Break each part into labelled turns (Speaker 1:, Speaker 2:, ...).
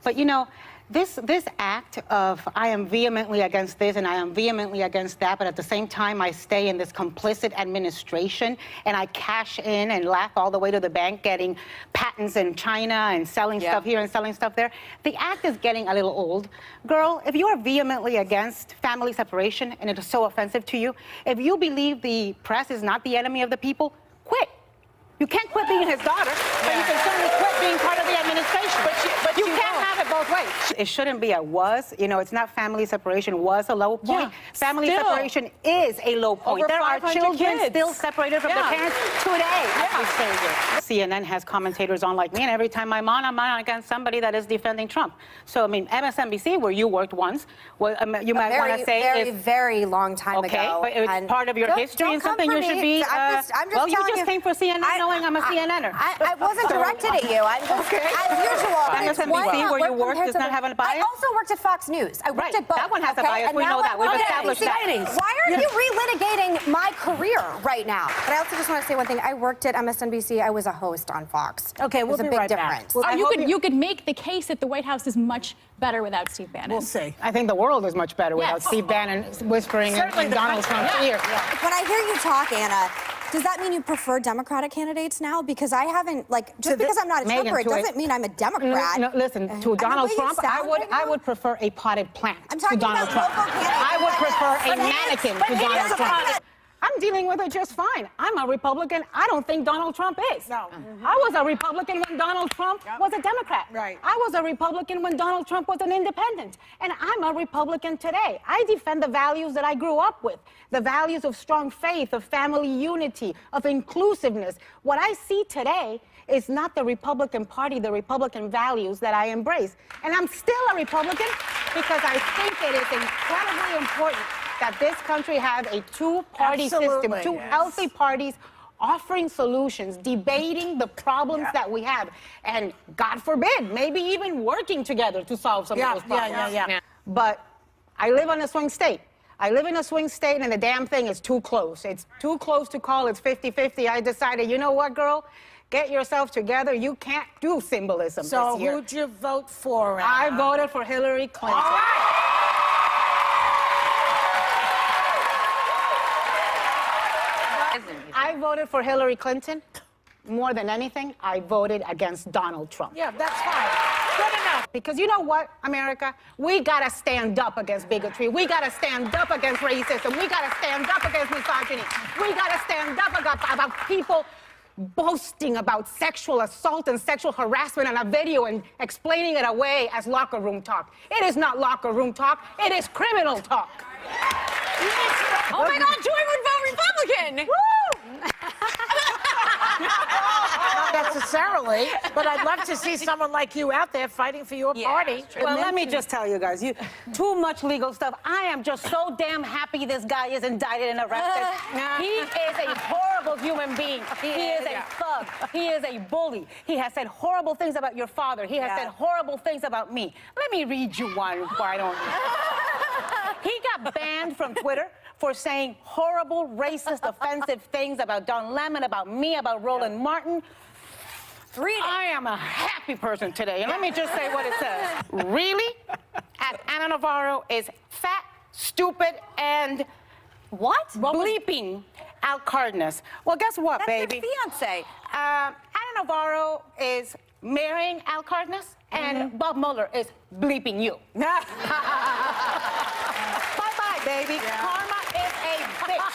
Speaker 1: But you know, this act of I am vehemently against this and I am vehemently against that, but at the same time I stay in this complicit administration and I cash in and laugh all the way to the bank getting patents in China and selling stuff here and selling stuff there. The act is getting a little old. Girl, if you are vehemently against family separation and it is so offensive to you, if you believe the press is not the enemy of the people, quit. You can't quit being his daughter, but you can certainly quit being part of the administration. But you can't have it both ways. It shouldn't be a was. You know, it's not family separation was a low point. Family separation is a low point. There are children still separated from their parents today. CNN has commentators on like me, and every time I'm on against somebody that is defending Trump. So, I mean, MSNBC, where you worked once, well, you might want to say
Speaker 2: very long time ago.
Speaker 1: Okay, but it's part of your history and something you should be. Well, you just came for CNN knowing I'm a CNNer.
Speaker 2: I wasn't directed at you. I'm just, as usual.
Speaker 1: MSNBC, where you worked, does not have a bias?
Speaker 2: I also worked at Fox News. I worked at both.
Speaker 1: That one has a bias. We know that. We've established that.
Speaker 2: Why are you relitigating my career right now? But I also just want to say one thing. I worked at MSNBC. I was a host on Fox.
Speaker 3: Okay, we'll be right back.
Speaker 4: You could make the case that the White House is much better without Steve Bannon.
Speaker 3: We'll see.
Speaker 1: I think the world is much better without Steve Bannon whispering in Donald Trump's ear.
Speaker 2: When I hear you talk, Anna, does that mean you prefer Democratic candidates now? Because I haven't, like, just because I'm not a Trumper, it doesn't mean I'm a Democrat.
Speaker 1: No, listen, to Donald Trump, I would prefer a potted plant to Donald Trump. I would prefer a mannequin to Donald Trump. I'm dealing with it just fine. I'm a Republican. I don't think Donald Trump is.
Speaker 3: No.
Speaker 1: I was a Republican when Donald Trump was a Democrat.
Speaker 3: Right.
Speaker 1: I was a Republican when Donald Trump was an independent. And I'm a Republican today. I defend the values that I grew up with, the values of strong faith, of family unity, of inclusiveness. What I see today is not the Republican Party, the Republican values that I embrace. And I'm still a Republican because I think it is incredibly important that this country have a two-party system, two healthy parties offering solutions, debating the problems that we have, and God forbid, maybe even working together to solve some of those problems. But I live in a swing state. I live in a swing state, and the damn thing is too close. It's too close to call. It's 50-50. I decided, you know what, girl? Get yourself together. You can't do symbolism this year.
Speaker 3: So who'd you vote for?
Speaker 1: I voted for Hillary Clinton. I voted for Hillary Clinton. More than anything, I voted against Donald Trump.
Speaker 3: Yeah, that's fine. Good enough.
Speaker 1: Because you know what, America? We gotta stand up against bigotry. We gotta stand up against racism. We gotta stand up against misogyny. We gotta stand up about people boasting about sexual assault and sexual harassment on a video and explaining it away as locker room talk. It is not locker room talk. It is criminal talk.
Speaker 4: Oh my God, Joy would vote Republican!
Speaker 1: Woo!
Speaker 3: Not necessarily, but I'd love to see someone like you out there fighting for your party.
Speaker 1: Well, let me just tell you guys, too much legal stuff. I am just so damn happy this guy is indicted and arrested. He is a horrible human being. He is a thug. He is a bully. He has said horrible things about your father. He has said horrible things about me. Let me read you one before I don't. He got banned from Twitter for saying horrible, racist, offensive things about Don Lemon, about me, about Roland Martin. I am a happy person today. And let me just say what it says. Really? Anna Navarro is fat, stupid, and
Speaker 2: what?
Speaker 1: Bleeping Al Cardenas. Well, guess what, baby?
Speaker 2: That's your fiance.
Speaker 1: Anna Navarro is marrying Al Cardenas, and Bob Mueller is bleeping you. Bye-bye, baby. Karma is a bitch.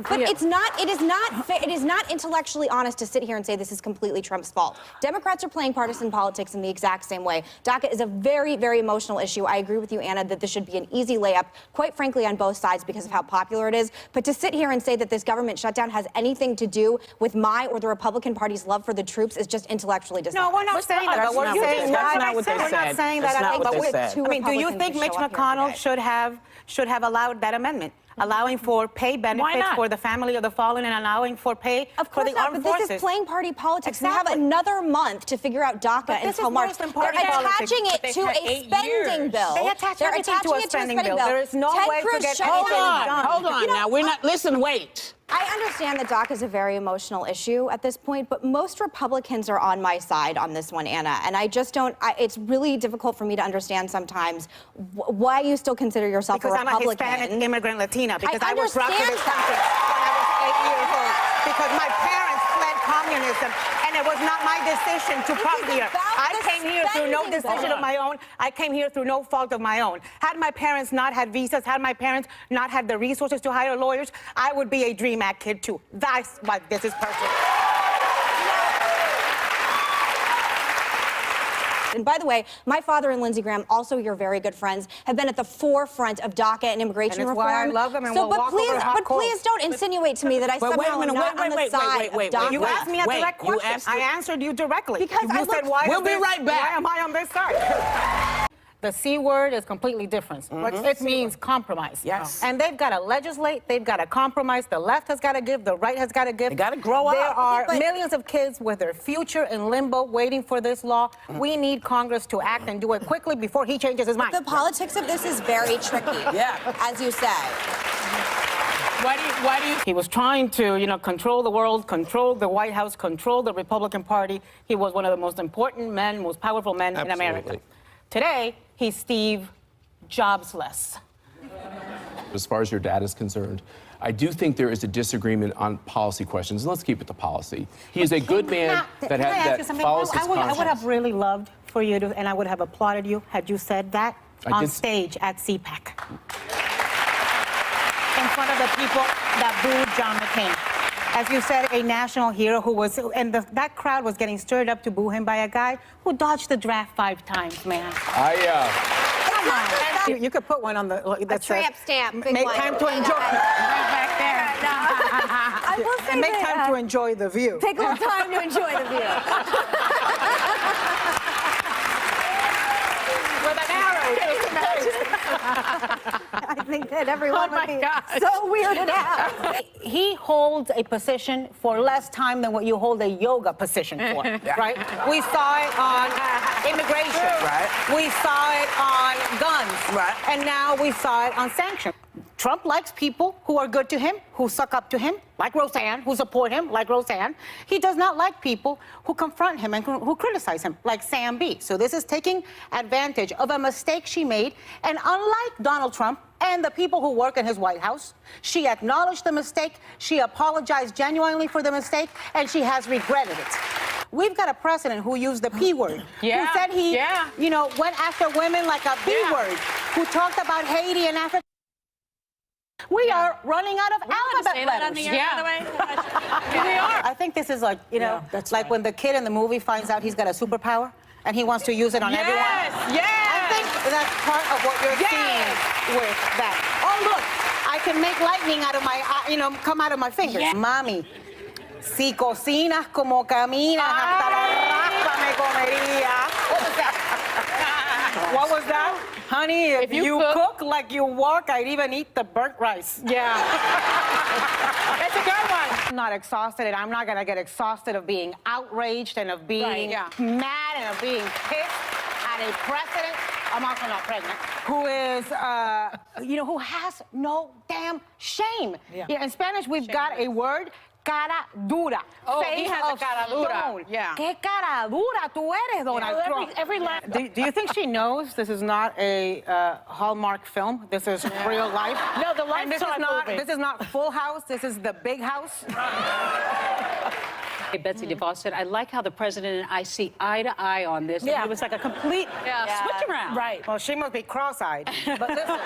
Speaker 2: But it is not intellectually honest to sit here and say this is completely Trump's fault. Democrats are playing partisan politics in the exact same way. DACA is a very, very emotional issue. I agree with you, Anna, that this should be an easy layup, quite frankly, on both sides because of how popular it is. But to sit here and say that this government shutdown has anything to do with my or the Republican Party's love for the troops is just intellectually dishonest.
Speaker 1: No, we're not saying that. We're not what they said. We're not saying that. I mean, do you think Mitch McConnell should have allowed that amendment? Allowing for pay benefits for the family of the fallen and allowing for pay for the armed forces.
Speaker 2: This is playing party politics. Exactly. We have another month to figure out DACA until March. They're attaching it to a spending bill.
Speaker 1: They attach everything to a spending bill. There is no way to get anything done.
Speaker 3: Hold on. Now, we're not... Listen, wait.
Speaker 2: I understand that DACA is a very emotional issue at this point, but most Republicans are on my side on this one, Anna. And I just don't, it's really difficult for me to understand sometimes why you still consider yourself
Speaker 1: because
Speaker 2: a Republican.
Speaker 1: I'm a Hispanic immigrant Latina, because I was brought to
Speaker 2: understand
Speaker 1: this country when I was 8 years old, because my parents fled communism, and it was not my decision to come here. I came here through no decision of my own. I came here through no fault of my own. Had my parents not had visas, had my parents not had the resources to hire lawyers, I would be a DREAM Act kid too. That's why this is personal.
Speaker 2: And by the way, my father and Lindsey Graham, also your very good friends, have been at the forefront of DACA and immigration
Speaker 1: And it's
Speaker 2: reform.
Speaker 1: why I love them, and we'll walk over hot
Speaker 2: but please don't insinuate to me that I somehow am not on the side of DACA.
Speaker 1: You asked me a direct question. I answered you directly.
Speaker 2: Because
Speaker 1: you said, why
Speaker 3: We'll be right back.
Speaker 1: Why am I on this side? The C word is completely different. It means compromise.
Speaker 3: Yes.
Speaker 1: And they've got to legislate, they've got to compromise, the left has got to give, the right has got to give.
Speaker 3: They gotta grow up.
Speaker 1: There are millions of kids with their future in limbo waiting for this law. We need Congress to act and do it quickly before he changes his mind.
Speaker 2: The politics of this is very tricky, as you say.
Speaker 3: Why do you?
Speaker 1: He was trying to, control the world, control the White House, control the Republican Party. He was one of the most important men, most powerful men in America. Today, he's Steve Jobsless.
Speaker 5: As far as your dad is concerned, I do think there is a disagreement on policy questions. Let's keep it to policy. He is a good man that follows his conscience.
Speaker 1: I would have really loved for you to, and I would have applauded you had you said that on stage at CPAC. In front of the people that booed John McCain. As you said, a national hero who was, and that crowd was getting stirred up to boo him by a guy who dodged the draft 5 times, man. Come on. You could put one on the...
Speaker 2: A tramp stamp.
Speaker 1: Make time to enjoy. Right back there.
Speaker 2: I will say
Speaker 1: and make time to enjoy the view.
Speaker 2: Take a little time to enjoy the view.
Speaker 1: With an arrow.
Speaker 2: I think that everyone would be so weirded out.
Speaker 1: He holds a position for less time than what you hold a yoga position for, right? We saw it on immigration. We saw it on guns. And now we saw it on sanctions. Trump likes people who are good to him, who suck up to him, like Roseanne, who support him, like Roseanne. He does not like people who confront him and who criticize him, like Sam B. So this is taking advantage of a mistake she made. And unlike Donald Trump and the people who work in his White House, she acknowledged the mistake, she apologized genuinely for the mistake, and she has regretted it. We've got a president who used the P word, who said he, went after women like a B word, who talked about Haiti and Africa. We are running out of alphabet letters.
Speaker 4: We are.
Speaker 1: I think this is like, like when the kid in the movie finds out he's got a superpower and he wants to use it on everyone. I think that's part of what you're seeing with that. Oh, look, I can make lightning out of my, come out of my fingers. Mami, si cocinas como caminas, hasta la raspa me comería. What was that? What was that? Honey, if you cook like you walk, I'd even eat the burnt rice. Yeah. That's a good one. I'm not exhausted, and I'm not going to get exhausted of being outraged and of being mad and of being pissed at a president. I'm also not pregnant. Who is, who has no damn shame. In Spanish, we've got a word. Cara dura.
Speaker 4: Oh, he has a cara dura.
Speaker 1: Yeah. ¿Qué cara dura tú eres, Donald Trump? Do you think she knows this is not a Hallmark film? This is real life?
Speaker 3: No, the Lifetime movie.
Speaker 1: This is not Full House. This is The Big House.
Speaker 4: Hey, Betsy DeVos said, I like how the president and I see eye to eye on this.
Speaker 1: Yeah.
Speaker 4: And it was like a complete switch around.
Speaker 3: Right.
Speaker 1: Well, she must be cross-eyed. But listen,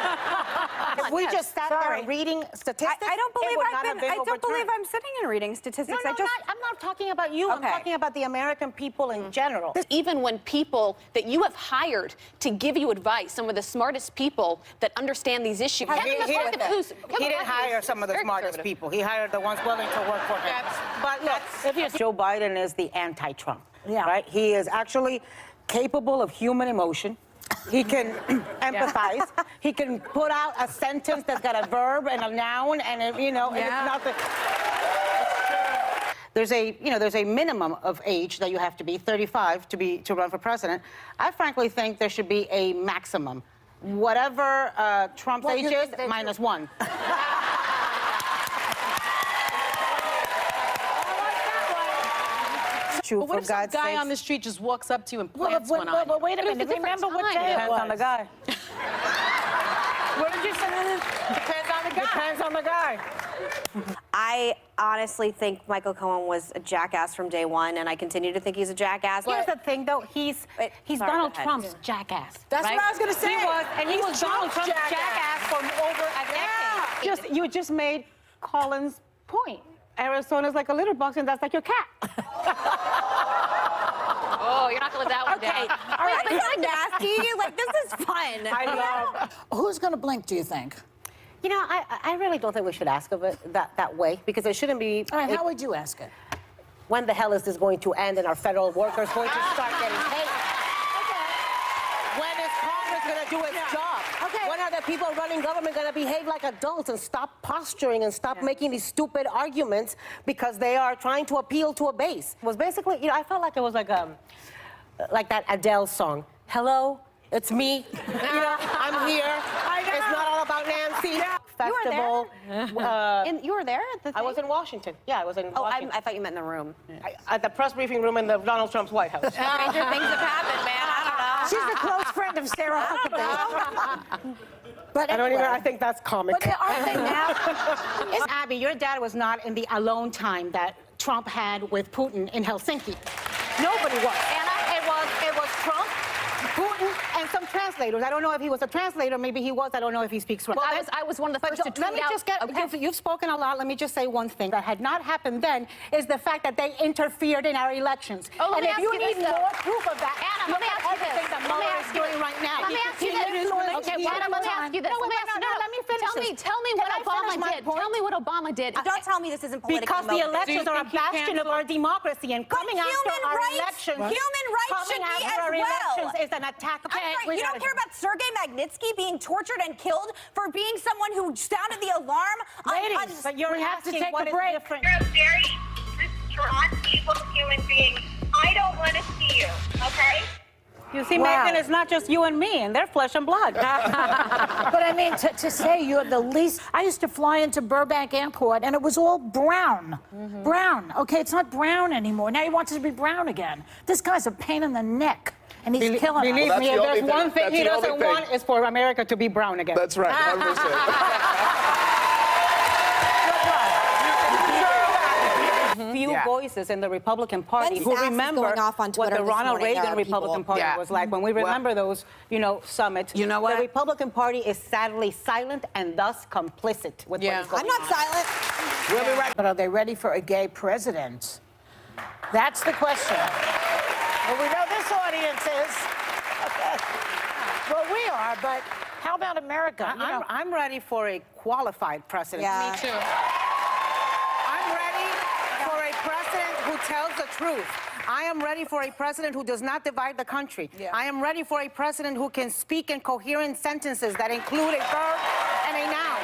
Speaker 1: if we just sat there reading statistics,
Speaker 2: I don't believe
Speaker 1: I don't believe
Speaker 2: I'm sitting and reading statistics.
Speaker 1: No, I'm not talking about you. I'm talking about the American people in general.
Speaker 6: Even when people that you have hired to give you advice, some of the smartest people that understand these issues.
Speaker 1: He didn't hire some of the smartest people. He hired the ones willing to work for him. But look, Joe Biden is the anti-Trump, right? He is actually capable of human emotion. He can empathize. He can put out a sentence that's got a verb and a noun, and and it's nothing. There's a minimum of age that you have to be 35 to run for president. I frankly think there should be a maximum. Whatever Trump's age is, -1.
Speaker 7: True,
Speaker 4: But what
Speaker 7: for
Speaker 4: if some
Speaker 7: God's
Speaker 4: guy
Speaker 7: sakes.
Speaker 4: on the street just walks up to you and
Speaker 3: Well,
Speaker 4: plants one on you?
Speaker 3: but wait a minute. Remember what day it
Speaker 7: Depends
Speaker 3: was.
Speaker 7: on the guy.
Speaker 3: What did you say? Depends on the guy. Depends on the guy.
Speaker 8: I honestly think Michael Cohen was a jackass from day one, and I continue to think he's a jackass.
Speaker 1: Here's the thing, though. He's
Speaker 8: Wait, sorry,
Speaker 1: Donald
Speaker 8: go ahead.
Speaker 1: Trump's jackass.
Speaker 3: That's
Speaker 1: right?
Speaker 3: what I was gonna say.
Speaker 1: He was, and he
Speaker 3: He's
Speaker 1: was Donald
Speaker 3: Trump's
Speaker 1: Trump's jackass for over a decade. You just made Colin's point. Arizona's like a litter box, and that's like your cat.
Speaker 6: Oh, you're not going to let that one
Speaker 3: Okay.
Speaker 6: down.
Speaker 3: All right.
Speaker 8: This is nasty. Like, this is fun.
Speaker 3: I love. Who's going to blink, do you think?
Speaker 7: You know, I really don't think we should ask of it that way, because it shouldn't be.
Speaker 3: All right, how would you ask it?
Speaker 7: When the hell is this going to end and our federal workers going to start getting paid? When is Congress going to do its job?
Speaker 3: Okay.
Speaker 7: When are the people running government going to behave like adults and stop posturing and stop making these stupid arguments because they are trying to appeal to a base? It was basically, you know, I felt like it was like that Adele song. Hello, it's me. You know, I'm here. It's not all about Nancy. Festival.
Speaker 2: You were there at the
Speaker 7: I was in Washington. Yeah, I was in Washington.
Speaker 8: I thought you meant in the room.
Speaker 7: At the press briefing room in the Donald Trump's White House.
Speaker 8: Stranger things have happened, man. I don't know.
Speaker 3: She's a close friend of Sarah Huckabee. But
Speaker 7: I don't even.
Speaker 3: anyway.
Speaker 7: I think that's comic.
Speaker 3: But aren't they now?
Speaker 1: Abby, your dad was not in the alone time that Trump had with Putin in Helsinki. Nobody was. Anna, it was Trump, Putin, and some translators. I don't know if he was a translator. Maybe he was. I don't know if he speaks Russian.
Speaker 6: Well, I was one of the first to tweet
Speaker 1: Let me
Speaker 6: out.
Speaker 1: just get.
Speaker 6: Okay.
Speaker 1: You've spoken a lot. Let me just say one thing that had not happened then is the fact that they interfered in our elections.
Speaker 6: Oh, let
Speaker 1: and
Speaker 6: me
Speaker 1: if
Speaker 6: ask
Speaker 1: you
Speaker 6: you
Speaker 1: need
Speaker 6: this, though.
Speaker 1: more proof of that,
Speaker 6: Anna,
Speaker 1: look
Speaker 6: let me
Speaker 1: at
Speaker 6: ask you
Speaker 1: everything
Speaker 6: this.
Speaker 1: that
Speaker 6: Let me
Speaker 1: Mueller
Speaker 6: ask
Speaker 1: is
Speaker 6: you
Speaker 1: doing
Speaker 6: this.
Speaker 1: right now.
Speaker 6: Let me ask you
Speaker 1: He
Speaker 6: this.
Speaker 1: influenced
Speaker 6: Okay,
Speaker 1: the
Speaker 6: let me ask you this.
Speaker 1: No,
Speaker 6: Let me
Speaker 1: wait,
Speaker 6: ask-
Speaker 1: no, let me finish this.
Speaker 6: Tell me
Speaker 1: Can
Speaker 6: what
Speaker 1: I
Speaker 6: Obama
Speaker 1: finish my
Speaker 6: did.
Speaker 1: point?
Speaker 6: Tell me what Obama did.
Speaker 8: Don't tell me this isn't politically
Speaker 1: Because the
Speaker 8: motivated.
Speaker 1: elections are a bastion of our democracy, and coming after
Speaker 8: human
Speaker 1: our
Speaker 8: rights-
Speaker 1: elections,
Speaker 8: human rights
Speaker 1: coming
Speaker 8: should be
Speaker 1: after
Speaker 8: as
Speaker 1: our
Speaker 8: well.
Speaker 1: elections is an attack.
Speaker 8: I'm sorry, you don't care about Sergei Magnitsky being tortured and killed for being someone who sounded the alarm
Speaker 3: Ladies, but you're
Speaker 1: We have to take a break.
Speaker 9: You're a very distraught, evil human being. I don't want to see you, okay?
Speaker 1: You see,
Speaker 3: Wow.
Speaker 1: Megan, it's not just you and me, and they're flesh and blood.
Speaker 3: But I mean, to say you're the least. I used to fly into Burbank Airport, and it was all brown. Brown. Okay, it's not brown anymore. Now he wants it to be brown again. This guy's a pain in the neck, and he's killing
Speaker 1: Believe
Speaker 3: us.
Speaker 1: me, if there's one thing he doesn't want is for America to be brown again.
Speaker 10: That's right, 100%.
Speaker 1: Few voices in the Republican Party
Speaker 2: Ben
Speaker 1: who
Speaker 2: Sass is
Speaker 1: remember
Speaker 2: going off on
Speaker 1: what
Speaker 2: Twitter
Speaker 1: the
Speaker 2: this
Speaker 1: Ronald
Speaker 2: morning. There
Speaker 1: Reagan
Speaker 2: are
Speaker 1: Republican
Speaker 2: people-
Speaker 1: Party was like. When we remember those, summits,
Speaker 3: You know what?
Speaker 1: The Republican Party is sadly silent and thus complicit with what is going
Speaker 2: I'm not
Speaker 1: on.
Speaker 2: silent.
Speaker 3: We'll be right. But are they ready for a gay president? That's the question. Well, we know this audience is. Okay. Well, we are, but how about America? You know,
Speaker 1: I'm ready for a qualified president.
Speaker 2: Yeah.
Speaker 1: Me too. I'm ready for a president who tells the truth. I am ready for a president who does not divide the country.
Speaker 3: Yeah.
Speaker 1: I am ready for a president who can speak in coherent sentences that include a verb and a noun.